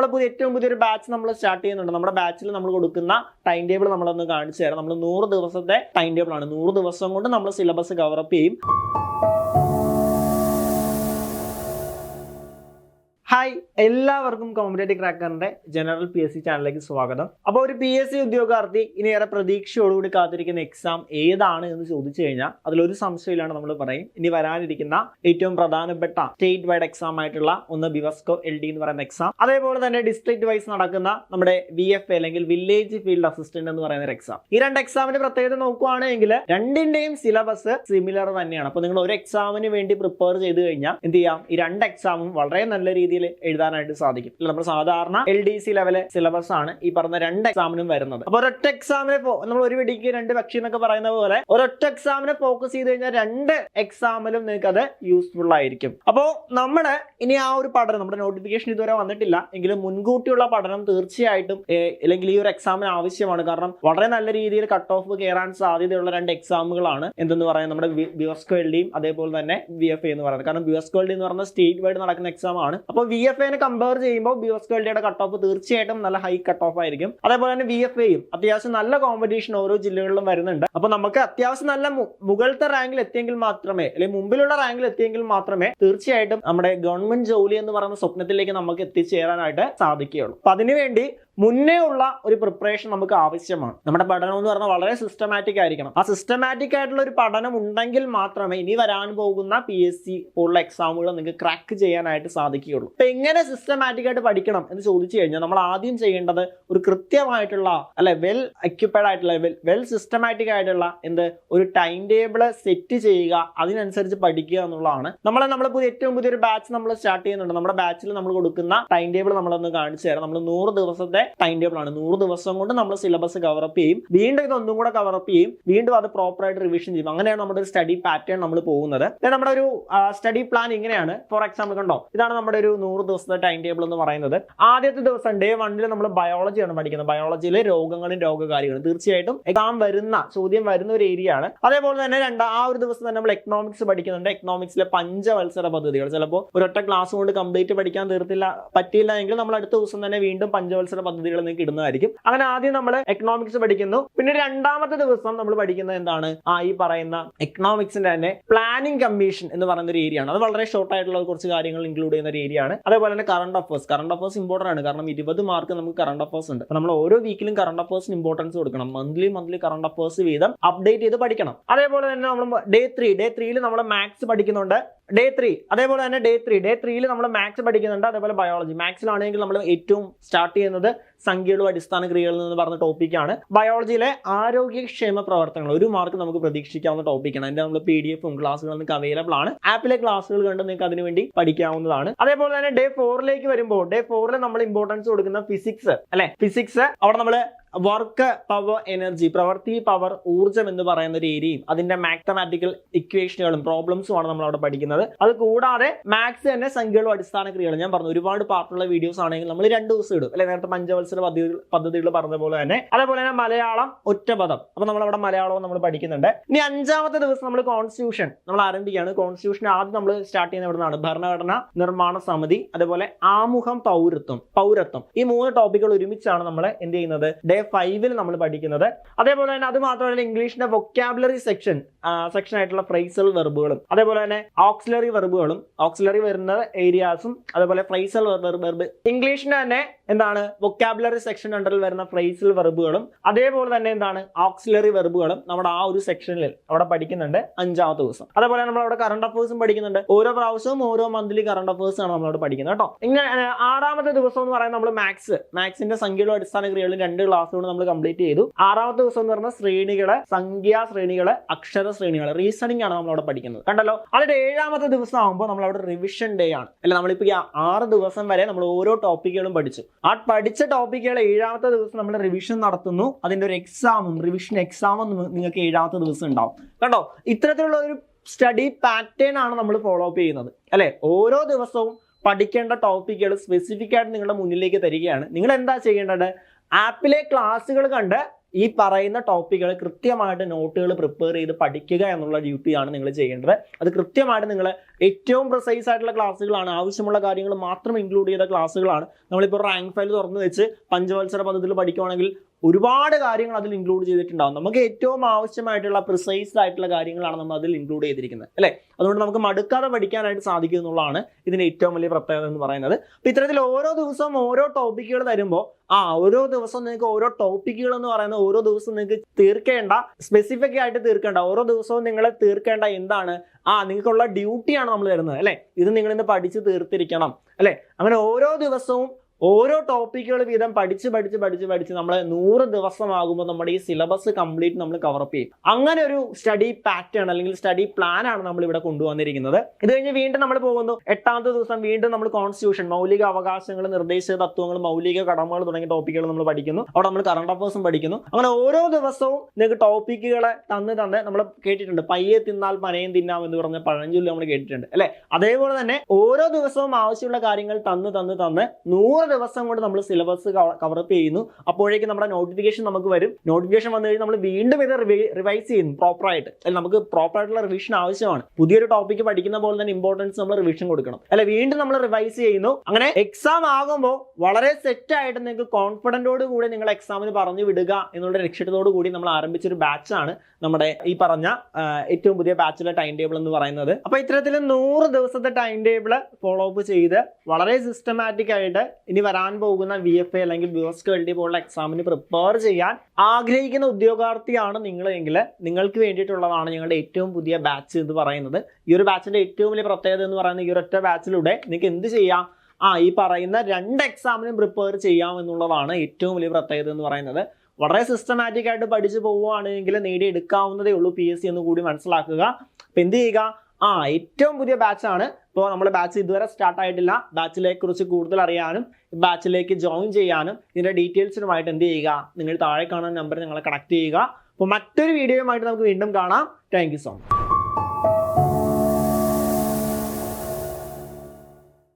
നമ്മൾ ഏറ്റവും പുതിയൊരു ബാച്ച് നമ്മൾ സ്റ്റാർട്ട് ചെയ്യുന്നുണ്ട്. നമ്മുടെ ബാച്ചിൽ നമ്മൾ കൊടുക്കുന്ന ടൈം ടേബിൾ നമ്മളൊന്ന് കാണിച്ചു തരാം. നമ്മൾ 100 ദിവസത്തെ ടൈം ടേബിൾ ആണ്. 100 ദിവസം കൊണ്ട് നമ്മൾ സിലബസ് കവറപ്പ് ചെയ്യും. ഹായ്, എല്ലാവർക്കും കോമ്പറ്റേറ്റീവ് ക്രാക്കറിന്റെ ജനറൽ PSC ചാനലിലേക്ക് സ്വാഗതം. അപ്പോൾ ഒരു PSC ഉദ്യോഗാർത്ഥി ഇനി ഏറെ പ്രതീക്ഷയോടുകൂടി കാത്തിരിക്കുന്ന എക്സാം ഏതാണ് എന്ന് ചോദിച്ചു കഴിഞ്ഞാൽ അതിലൊരു സംശയമില്ലാണ്ട് നമ്മൾ പറയും ഇനി വരാനിരിക്കുന്ന ഏറ്റവും പ്രധാനപ്പെട്ട സ്റ്റേറ്റ് വൈഡ് എക്സാം ആയിട്ടുള്ള ഒന്ന് ബിവസ്കോ LD എന്ന് പറയുന്ന എക്സാം, അതേപോലെ തന്നെ ഡിസ്ട്രിക്ട് വൈസ് നടക്കുന്ന നമ്മുടെ VFA അല്ലെങ്കിൽ വില്ലേജ് ഫീൽഡ് അസിസ്റ്റന്റ് എന്ന് പറയുന്ന ഒരു എക്സാം. ഈ രണ്ട് എക്സാമിന്റെ പ്രത്യേകത നോക്കുകയാണെങ്കിൽ രണ്ടിന്റെയും സിലബസ് സിമിലർ തന്നെയാണ്. അപ്പോൾ നിങ്ങൾ ഒരു എക്സാമിന് വേണ്ടി പ്രിപ്പയർ ചെയ്ത് കഴിഞ്ഞാൽ എന്ത് ചെയ്യാം, ഈ രണ്ട് എക്സാമും വളരെ നല്ല രീതിയിൽ എഴുതാനായിട്ട് സാധിക്കും. നമ്മൾ സാധാരണ LDC ലെവലെ സിലബസ് ആണ് ഈ പറഞ്ഞ രണ്ട് എക്സാമിനും വരുന്നത്. അപ്പോൾ ഒരൊറ്റ എക്സാമിനെ നമ്മൾ ഒരു വെടിക്ക് രണ്ട് പക്ഷി എന്നൊക്കെ പറയുന്ന പോലെ ഒരൊറ്റ എക്സാമിനെ ഫോക്കസ് ചെയ്ത് കഴിഞ്ഞാൽ രണ്ട് എക്സാമിലും നിങ്ങൾക്ക് അത് യൂസ്ഫുൾ ആയിരിക്കും. അപ്പോൾ നമ്മുടെ ഇനി ആ ഒരു പഠനം, നമ്മുടെ നോട്ടിഫിക്കേഷൻ ഇതുവരെ വന്നിട്ടില്ല എങ്കിലും മുൻകൂട്ടിയുള്ള പഠനം തീർച്ചയായിട്ടും അല്ലെങ്കിൽ ഈ ഒരു എക്സാമിന് ആവശ്യമാണ്. കാരണം വളരെ നല്ല രീതിയിൽ കട്ട് ഓഫ് കയറാൻ സാധ്യതയുള്ള രണ്ട് എക്സാമുകളാണ് എന്തെന്ന് പറയുന്നത് നമ്മുടെ ബിവസ്കോ LDയും അതേപോലെ തന്നെ VFA എന്ന് പറയുന്നത്. കാരണം ബിവസ്കോ LD എന്ന് പറയുന്നത് സ്റ്റേറ്റ് വൈഡ് നടക്കുന്ന എക്സാം ആണ്. അപ്പോൾ VFA കമ്പയർ ചെയ്യുമ്പോൾ ബിവസ്കോ LDയുടെ കട്ട് ഓഫ് തീർച്ചയായിട്ടും നല്ല ഹൈ കട്ട് ഓഫ് ആയിരിക്കും. അതേപോലെ തന്നെ VFAയും അത്യാവശ്യം നല്ല കോമ്പറ്റീഷൻ ഓരോ ജില്ലകളിലും വരുന്നുണ്ട്. അപ്പൊ നമുക്ക് അത്യാവശ്യം നല്ല മുകളിലത്തെ റാങ്കിൽ എത്തിയെങ്കിൽ മാത്രമേ, അല്ലെങ്കിൽ മുമ്പിലുള്ള റാങ്കിൽ എത്തിയെങ്കിൽ മാത്രമേ തീർച്ചയായിട്ടും നമ്മുടെ ഗവൺമെന്റ് ജോലി എന്ന് പറയുന്ന സ്വപ്നത്തിലേക്ക് നമുക്ക് എത്തിച്ചേരാനായിട്ട് സാധിക്കുകയുള്ളൂ. അപ്പൊ അതിനുവേണ്ടി മുന്നേ ഉള്ള ഒരു പ്രിപ്പറേഷൻ നമുക്ക് ആവശ്യമാണ്. നമ്മുടെ പഠനം എന്ന് പറഞ്ഞാൽ വളരെ സിസ്റ്റമാറ്റിക് ആയിരിക്കണം. ആ സിസ്റ്റമാറ്റിക് ആയിട്ടുള്ള ഒരു പഠനം ഉണ്ടെങ്കിൽ മാത്രമേ ഇനി വരാൻ പോകുന്ന PSC പോലുള്ള എക്സാമുകൾ നിങ്ങൾക്ക് ക്രാക്ക് ചെയ്യാനായിട്ട് സാധിക്കുകയുള്ളൂ. അപ്പൊ എങ്ങനെ സിസ്റ്റമാറ്റിക് ആയിട്ട് പഠിക്കണം എന്ന് ചോദിച്ചു കഴിഞ്ഞാൽ നമ്മൾ ആദ്യം ചെയ്യേണ്ടത് ഒരു കൃത്യമായിട്ടുള്ള വെൽ എക്യുപ്പേർഡ് ആയിട്ടുള്ള വെൽ സിസ്റ്റമാറ്റിക് ആയിട്ടുള്ള ഒരു ടൈം ടേബിൾ സെറ്റ് ചെയ്യുക, അതിനനുസരിച്ച് പഠിക്കുക എന്നുള്ളതാണ്. നമ്മൾ ഏറ്റവും പുതിയൊരു ബാച്ച് നമ്മൾ സ്റ്റാർട്ട് ചെയ്യുന്നുണ്ട്. നമ്മുടെ ബാച്ചിൽ നമ്മൾ കൊടുക്കുന്ന ടൈം ടേബിൾ നമ്മളൊന്ന് കാണിച്ചു തരാം. നമ്മൾ 100 ദിവസത്തെ ടൈം ടേബിൾ ആണ്. 100 ദിവസം കൊണ്ട് നമ്മൾ സിലബസ് കവറപ്പ് ചെയ്യും, വീണ്ടും ഇതൊന്നും കൂടെ കവറപ്പ് ചെയ്യും, വീണ്ടും അത് പ്രോപ്പറായിട്ട് റിവിഷൻ ചെയ്യും. അങ്ങനെയാണ് നമ്മുടെ ഒരു സ്റ്റഡി പാറ്റേൺ നമ്മൾ പോകുന്നത്. നമ്മുടെ ഒരു സ്റ്റഡി പ്ലാൻ ഇങ്ങനെയാണ്. ഫോർ എക്സാമ്പിൾ കണ്ടോ, ഇതാണ് നമ്മുടെ ഒരു 100 ദിവസത്തെ ടൈം ടേബിൾ എന്ന് പറയുന്നത്. ആദ്യത്തെ ദിവസം ഡേ 1 നമ്മൾ ബയോളജിയാണ് പഠിക്കുന്നത്. ബയോളജിയിലെ രോഗങ്ങളും രോഗകാരികളും തീർച്ചയായിട്ടും എക്സാം ചോദ്യം വരുന്ന ഒരു ഏരിയ ആണ്. അതേപോലെ തന്നെ ആ ഒരു ദിവസം തന്നെ നമ്മൾ എക്കണോമിക്സ് പഠിക്കുന്നുണ്ട്. എക്കണോമിക്സിലെ പഞ്ചവത്സര പദ്ധതികൾ ചിലപ്പോൾ ഒരൊറ്റ ക്ലാസ് കൊണ്ട് കംപ്ലീറ്റ് പഠിക്കാൻ പറ്റിയില്ല എങ്കിൽ നമ്മൾ അടുത്ത ദിവസം തന്നെ വീണ്ടും പഞ്ചവത്സര പദ്ധതികൾ നിങ്ങൾക്ക് ഇടുന്നതായിരിക്കും. അങ്ങനെ ആദ്യം നമ്മൾ എക്കണോമിക്സ് പഠിക്കുന്നു. പിന്നെ രണ്ടാമത്തെ ദിവസം നമ്മൾ പഠിക്കുന്നത് എന്താണ്, ഈ പറയുന്ന എക്കണോമിക്സിന്റെ തന്നെ പ്ലാനിംഗ് കമ്മീഷൻ എന്ന് പറയുന്ന ഒരു ഏരിയ ആണ്. അത് വളരെ ഷോർട്ട് ആയിട്ടുള്ള കുറച്ച് കാര്യങ്ങൾ ഇൻക്ലൂഡ് ചെയ്യുന്ന ഒരു ഏരിയ ആണ്. അതേപോലെ തന്നെ കറണ്ട് അഫേഴ്സ് ഇമ്പോർട്ടന്റ് ആണ്. കാരണം 20 മാർക്ക് നമുക്ക് കറണ്ട് അഫേഴ്സ് ഉണ്ട്. നമ്മൾ ഓരോ വീക്കിലും കറണ്ട് അഫേഴ്സിന് ഇമ്പോർട്ടൻസ് കൊടുക്കണം. മന്ത്ലി കറണ്ട് അഫേഴ്സ് വീതം അപ്ഡേറ്റ് ചെയ്ത് പഠിക്കണം. അതേപോലെ തന്നെ നമ്മൾ ഡേ 3 നമ്മൾ മാത്സ് പഠിക്കുന്നുണ്ട്. അതേപോലെ തന്നെ ഡേ 3 നമ്മൾ മാത്സ് പഠിക്കുന്നുണ്ട്. അതേപോലെ ബയോളജി. മാത്സിലാണെങ്കിൽ നമ്മൾ ഏറ്റവും സ്റ്റാർട്ട് ചെയ്യുന്നത് സംഖ്യകളും അടിസ്ഥാന ക്രിയകളിൽ നിന്ന് പറഞ്ഞ ടോപ്പിക്കാണ്. ബയോളജിയിലെ ആരോഗ്യക്ഷേമ പ്രവർത്തനങ്ങൾ 1 മാർക്ക് നമുക്ക് പ്രതീക്ഷിക്കാവുന്ന ടോപ്പിക്കാണ്. അതിന്റെ നമ്മൾ PDF ക്ലാസ്സുകൾ നിങ്ങൾക്ക് അവൈലബിൾ ആണ്. ആപ്പിലെ ക്ലാസ്സുകൾ കണ്ട് നിങ്ങൾക്ക് അതിനുവേണ്ടി പഠിക്കാവുന്നതാണ്. അതേപോലെ തന്നെ ഡേ 4 വരുമ്പോൾ ഡേ 4 നമ്മൾ ഇമ്പോർട്ടൻസ് കൊടുക്കുന്ന ഫിസിക്സ് അവിടെ നമ്മൾ വർക്ക്, പവർ, എനർജി, പ്രവൃത്തി, പവർ, ഊർജ്ജം എന്ന് പറയുന്ന ഒരു ഏരിയയും അതിന്റെ മാത്തമാറ്റിക്കൽ ഇക്വേഷനുകളും പ്രോബ്ലംസും ആണ് നമ്മൾ അവിടെ പഠിക്കുന്നത്. അത് കൂടാതെ മാത്സ് തന്നെ സംഖ്യകളും അടിസ്ഥാന ക്രിയകളും. ഞാൻ പറഞ്ഞു ഒരുപാട് പാർട്ടുള്ള വീഡിയോസ് ആണെങ്കിൽ നമ്മൾ 2 ദിവസം ഇടും. നേരത്തെ പഞ്ചവത്സര പദ്ധതികൾ പറഞ്ഞ പോലെ തന്നെ. അതേപോലെ തന്നെ മലയാളം ഒറ്റപദം. അപ്പൊ നമ്മൾ അവിടെ മലയാളവും നമ്മൾ പഠിക്കുന്നുണ്ട്. ഇനി 5ാമത്തെ ദിവസം നമ്മൾ കോൺസ്റ്റിറ്റ്യൂഷൻ നമ്മൾ ആരംഭിക്കുകയാണ്. കോൺസ്റ്റിറ്റ്യൂഷൻ ആദ്യം നമ്മൾ സ്റ്റാർട്ട് ചെയ്യുന്ന എവിടുന്നാണ്, ഭരണഘടന നിർമ്മാണ സമിതി, അതേപോലെ ആമുഖം, പൗരത്വം. ഈ 3 ടോപ്പിക്കുകൾ ഒരുമിച്ചാണ് നമ്മൾ എന്ത് ചെയ്യുന്നത്, ഡേ 5 നമ്മൾ പഠിക്കുന്നത്. അതേപോലെ തന്നെ അത് മാത്രമല്ല ഇംഗ്ലീഷിന്റെ വൊക്കാബുലറി സെക്ഷൻ ആയിട്ടുള്ള ഫ്രൈസൽ വെർബുകളും, അതേപോലെ തന്നെ ഓക്സിലറി വെർബുകളും, ഓക്സിലറി വരുന്ന ഏരിയാസും, അതേപോലെ ഫ്രൈസൽ വെർബ്. ഇംഗ്ലീഷിന്റെ തന്നെ എന്താണ് വൊക്കാബുലറി സെക്ഷൻ അണ്ടറിൽ വരുന്ന ഫ്രൈസൽ വെർബുകളും, അതേപോലെ തന്നെ എന്താണ് ഓക്സിലറി വെർബുകളും നമ്മുടെ ആ ഒരു സെക്ഷനിൽ അവിടെ പഠിക്കുന്നുണ്ട് 5ാമത്തെ ദിവസം. അതേപോലെ നമ്മൾ അവിടെ കറണ്ട് അഫേഴ്സും പഠിക്കുന്നുണ്ട്. ഓരോ പ്രാവശ്യവും ഓരോ മന്ത്ലി കറണ്ട് അഫേഴ്സ് ആണ് നമ്മളവിടെ പഠിക്കുന്നത് കേട്ടോ. ഇങ്ങനെ 6ാമത്തെ ദിവസം എന്ന് പറയുന്നത് നമ്മൾ മാത്സിന്റെ സംഖ്യകളും അടിസ്ഥാന ക്രിയകളും 2 ക്ലാസ്സുകൾ നമ്മൾ കംപ്ലീറ്റ് ചെയ്തു. 6ാമത്തെ ദിവസം എന്ന് പറഞ്ഞാൽ ശ്രേണികള്, സംഖ്യാശ്രേണികള്, അക്ഷര ശ്രേണികള്, റീസണിംഗ് ആണ് നമ്മൾ അവിടെ പഠിക്കുന്നത്. കണ്ടല്ലോ. അതിന്റെ 7ാമത്തെ ദിവസം ആകുമ്പോൾ നമ്മൾ അവിടെ റിവിഷൻ ഡേ ആണ്. നമ്മളിപ്പോ 6 ദിവസം വരെ നമ്മൾ ഓരോ ടോപ്പിക്കുകളും പഠിച്ചു. ആ പഠിച്ച ടോപ്പിക്കുകൾ 7ാമത്തെ ദിവസം നമ്മൾ റിവിഷൻ നടത്തുന്നു. അതിന്റെ ഒരു റിവിഷൻ എക്സാമും നിങ്ങൾക്ക് 7ാമത്തെ ദിവസം ഉണ്ടാവും. കണ്ടോ, ഇത്തരത്തിലുള്ള ഒരു സ്റ്റഡി പാറ്റേൺ ആണ് നമ്മൾ ഫോളോ അപ്പ് ചെയ്യുന്നത്. ഓരോ ദിവസവും പഠിക്കേണ്ട ടോപ്പിക്കുകൾ സ്പെസിഫിക് ആയിട്ട് നിങ്ങളുടെ മുന്നിലേക്ക് തരികയാണ്. നിങ്ങൾ എന്താ ചെയ്യേണ്ടത്, ആപ്പിലെ ക്ലാസ്സുകൾ കണ്ട് ഈ പറയുന്ന ടോപ്പിക്കുകൾ കൃത്യമായിട്ട് നോട്ടുകൾ പ്രിപ്പയർ ചെയ്ത് പഠിക്കുക എന്നുള്ള ഡ്യൂട്ടിയാണ് നിങ്ങൾ ചെയ്യേണ്ടത്. അത് കൃത്യമായിട്ട് നിങ്ങൾ ഏറ്റവും പ്രിസൈസ് ആയിട്ടുള്ള ക്ലാസ്സുകളാണ്, ആവശ്യമുള്ള കാര്യങ്ങൾ മാത്രം ഇൻക്ലൂഡ് ചെയ്ത ക്ലാസ്സുകളാണ്. നമ്മളിപ്പോൾ റാങ്ക് ഫയൽ തുറന്നു വെച്ച് പഞ്ചവത്സര പദ്ധതിയിൽ പഠിക്കുകയാണെങ്കിൽ ഒരുപാട് കാര്യങ്ങൾ അതിൽ ഇൻക്ലൂഡ് ചെയ്തിട്ടുണ്ടാവും. നമുക്ക് ഏറ്റവും ആവശ്യമായിട്ടുള്ള പ്രിസൈസ്ഡ് ആയിട്ടുള്ള കാര്യങ്ങളാണ് നമ്മൾ അതിൽ ഇൻക്ലൂഡ് ചെയ്തിരിക്കുന്നത്, അല്ലേ? അതുകൊണ്ട് നമുക്ക് മടുക്കാതെ പഠിക്കാനായിട്ട് സാധിക്കും എന്നുള്ളതാണ് ഇതിന്റെ ഏറ്റവും വലിയ പ്രത്യേകത എന്ന് പറയുന്നത്. അപ്പൊ ഇത്തരത്തിൽ ഓരോ ദിവസവും ഓരോ ടോപ്പിക്കുകൾ തരുമ്പോൾ ഓരോ ദിവസവും നിങ്ങൾക്ക് ഓരോ ടോപ്പിക്കുകൾ എന്ന് പറയുന്നത് ഓരോ ദിവസവും നിങ്ങൾക്ക് തീർക്കേണ്ട, സ്പെസിഫിക് ആയിട്ട് തീർക്കേണ്ട, ഓരോ ദിവസവും നിങ്ങൾ തീർക്കേണ്ട എന്താണ് നിങ്ങൾക്കുള്ള ഡ്യൂട്ടിയാണ് നമ്മൾ തരുന്നത്, അല്ലെ? ഇത് നിങ്ങൾ ഇന്ന് പഠിച്ച് തീർത്തിരിക്കണം, അല്ലെ? അങ്ങനെ ഓരോ ദിവസവും ഓരോ ടോപ്പിക്കുകൾ വീതം പഠിച്ച് നമ്മൾ 100 ദിവസമാകുമ്പോൾ നമ്മുടെ ഈ സിലബസ് കംപ്ലീറ്റ് നമ്മൾ കവറപ്പ് ചെയ്യും. അങ്ങനെ ഒരു സ്റ്റഡി പാറ്റേൺ അല്ലെങ്കിൽ സ്റ്റഡി പ്ലാൻ ആണ് നമ്മൾ ഇവിടെ കൊണ്ടുവന്നിരിക്കുന്നത്. ഇത് കഴിഞ്ഞ് വീണ്ടും നമ്മൾ പോകുന്നു 8ാമത്തെ ദിവസം. വീണ്ടും നമ്മൾ കോൺസ്റ്റിറ്റ്യൂഷൻ, മൗലിക അവകാശങ്ങൾ, നിർദ്ദേശക തത്വങ്ങൾ, മൗലിക കടമകൾ തുടങ്ങിയ ടോപ്പിക്കുകൾ നമ്മൾ പഠിക്കുന്നു. അവിടെ നമ്മൾ കറണ്ട് അഫയേഴ്സും പഠിക്കുന്നു. അങ്ങനെ ഓരോ ദിവസവും നിങ്ങൾക്ക് ടോപ്പിക്കുകളെ തന്ന് നമ്മൾ കേട്ടിട്ടുണ്ട്. പയ്യെ തിന്നാൽ പനയും തിന്നാം എന്ന് പറഞ്ഞ പഴഞ്ചൊല്ല് നമ്മൾ കേട്ടിട്ടുണ്ട്, അല്ലെ? അതേപോലെ തന്നെ ഓരോ ദിവസവും ആവശ്യമുള്ള കാര്യങ്ങൾ തന്ന് 100 ദിവസം കൊണ്ട് നമ്മൾ സിലബസ് കവറപ്പ് ചെയ്യുന്നു. അപ്പോഴേക്കും നമ്മുടെ നോട്ടിഫിക്കേഷൻ നമുക്ക് വരും. നോട്ടിഫിക്കേഷൻ വന്നു കഴിഞ്ഞാൽ നമ്മൾ വീണ്ടും ഇത് റിവൈസ് ചെയ്യുന്നു പ്രോപ്പറായിട്ട്. അല്ലെ, നമുക്ക് പ്രോപ്പർ ആയിട്ടുള്ള റിവിഷൻ ആവശ്യമാണ്. പുതിയൊരു ടോപ്പിക്ക് പഠിക്കുന്ന പോലെ തന്നെ ഇമ്പോർട്ടൻസ് നമ്മൾ റിവിഷൻ കൊടുക്കണം, അല്ലെ? വീണ്ടും നമ്മൾ റിവൈസ് ചെയ്യുന്നു. അങ്ങനെ എക്സാം ആകുമ്പോൾ വളരെ സെറ്റ് ആയിട്ട് നിങ്ങൾക്ക് കോൺഫിഡന്റോട് കൂടി നിങ്ങൾ എക്സാമിന് പറഞ്ഞു വിടുക എന്നുള്ള ലക്ഷ്യത്തോടു കൂടി നമ്മൾ ആരംഭിച്ചൊരു ബാച്ചാണ് നമ്മുടെ ഈ പറഞ്ഞ ഏറ്റവും പുതിയ ബാച്ചിലെ ടൈം ടേബിൾ എന്ന് പറയുന്നത്. അപ്പൊ ഇത്തരത്തിൽ 100 ദിവസത്തെ ടൈം ടേബിൾ ഫോളോ അപ്പ് ചെയ്ത് വളരെ സിസ്റ്റമാറ്റിക് ആയിട്ട് ഇനി വരാൻ പോകുന്ന VFA അല്ലെങ്കിൽ BOSCO പോലുള്ള എക്സാമിന് പ്രിപ്പയർ ചെയ്യാൻ ആഗ്രഹിക്കുന്ന ഉദ്യോഗാർത്ഥിയാണ് നിങ്ങളെങ്കിൽ നിങ്ങൾക്ക് വേണ്ടിയിട്ടുള്ളതാണ് ഞങ്ങളുടെ ഏറ്റവും പുതിയ ബാച്ച് എന്ന് പറയുന്നത്. ഈ ഒരു ബാച്ചിന്റെ ഏറ്റവും വലിയ പ്രത്യേകത എന്ന് പറയുന്നത് ഈ ഒരൊറ്റ ബാച്ചിലൂടെ നിങ്ങൾക്ക് എന്ത് ചെയ്യാം, ഈ പറയുന്ന 2 എക്സാമിനും പ്രിപ്പയർ ചെയ്യാം എന്നുള്ളതാണ് ഏറ്റവും വലിയ പ്രത്യേകത എന്ന് പറയുന്നത്. വളരെ സിസ്റ്റമാറ്റിക് ആയിട്ട് പഠിച്ചു പോവുകയാണെങ്കിൽ നേടിയെടുക്കാവുന്നതേ ഉള്ളൂ PSC എന്ന് കൂടി മനസ്സിലാക്കുക. അപ്പൊ എന്ത് ചെയ്യുക, ഏറ്റവും പുതിയ ബാച്ചാണ്. ഇപ്പോൾ നമ്മുടെ ബാച്ച് ഇതുവരെ സ്റ്റാർട്ട് ആയിട്ടില്ല. ബാച്ചിലെ കുറിച്ച് കൂടുതൽ അറിയാനും ബാച്ചിലേക്ക് ജോയിൻ ചെയ്യാനും ഇതിന്റെ ഡീറ്റെയിൽസിനുമായിട്ട് എന്ത് ചെയ്യുക, നിങ്ങൾ താഴെ കാണുന്ന നമ്പർ നിങ്ങളെ കണക്ട് ചെയ്യുക. അപ്പോൾ മറ്റൊരു വീഡിയോയുമായിട്ട് നമുക്ക് വീണ്ടും കാണാം. Thank you so much.